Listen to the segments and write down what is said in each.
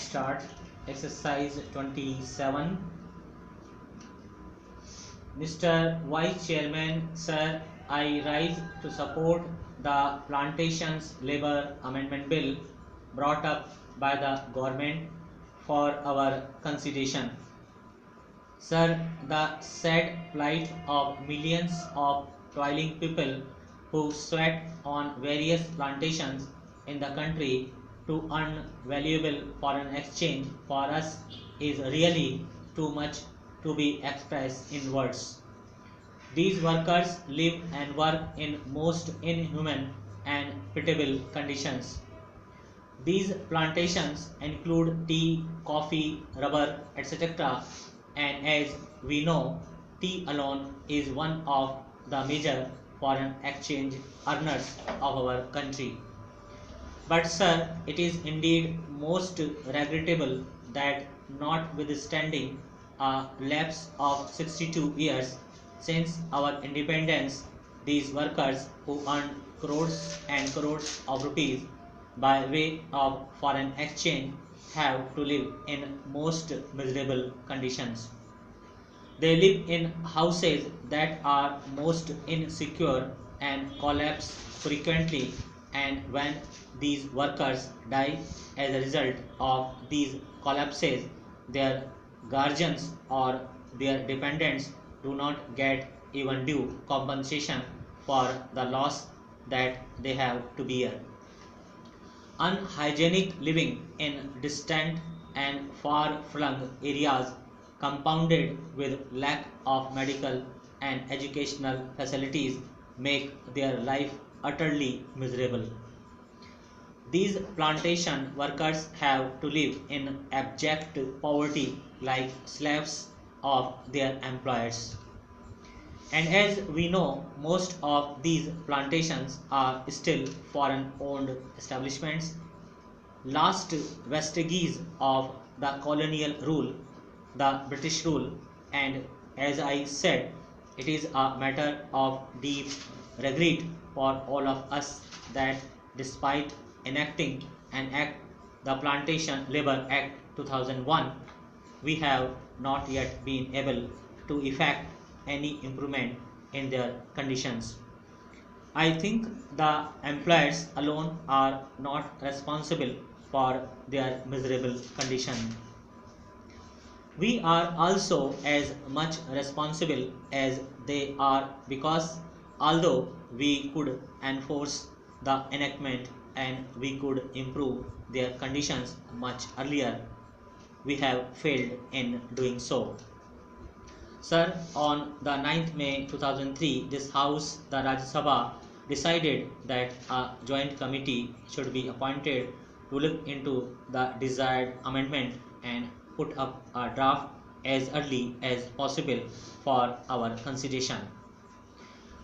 start. Exercise 27. Mr. Vice Chairman, Sir, I rise to support the Plantations Labour Amendment Bill brought up by the government for our consideration. Sir, the sad plight of millions of toiling people who sweat on various plantations in the country to earn valuable foreign exchange for us is really too much to be expressed in words. These workers live and work in most inhuman and pitiable conditions. These plantations include tea, coffee, rubber, etc. And as we know, tea alone is one of the major foreign exchange earners of our country. But sir, it is indeed most regrettable that notwithstanding a lapse of 62 years since our independence, these workers who earn crores and crores of rupees by way of foreign exchange have to live in most miserable conditions. They live in houses that are most insecure and collapse frequently, and when these workers die as a result of these collapses, their guardians or their dependents do not get even due compensation for the loss that they have to bear. Unhygienic living in distant and far-flung areas, compounded with lack of medical and educational facilities, make their life utterly miserable. These plantation workers have to live in abject poverty like slaves of their employers. And as we know, most of these plantations are still foreign owned establishments, last vestiges of the colonial rule, the British rule, and as I said, it is a matter of deep regret for all of us that despite enacting an act, the Plantation Labour Act 2001, we have not yet been able to effect any improvement in their conditions. I think the employers alone are not responsible for their miserable condition. We are also as much responsible as they are, because although we could enforce the enactment and we could improve their conditions much earlier, we have failed in doing so. Sir, on the 9th May 2003, this House, the Rajya Sabha, decided that a joint committee should be appointed to look into the desired amendment and put up a draft as early as possible for our consideration.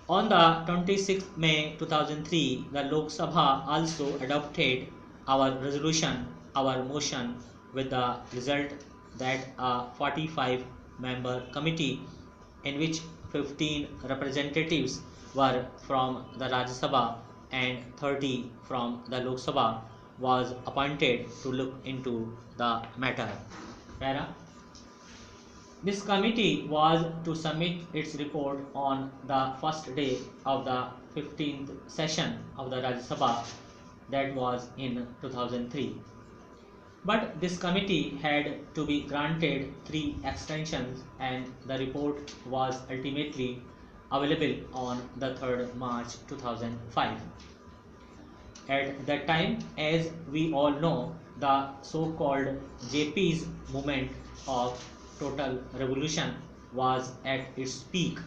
On the 26th May 2003, the Lok Sabha also adopted our resolution, our motion, with the result that a 45-member committee, in which 15 representatives were from the Rajya Sabha and 30 from the Lok Sabha, was appointed to look into the matter. This committee was to submit its report on the first day of the 15th session of the Rajya Sabha, that was in 2003. But this committee had to be granted 3 extensions, and the report was ultimately available on the 3rd March 2005. At that time, as we all know, the so-called JP's movement of total revolution was at its peak.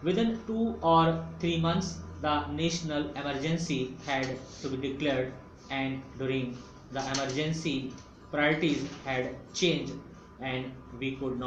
Within 2 or 3 months, the national emergency had to be declared, and during the emergency, priorities had changed and we could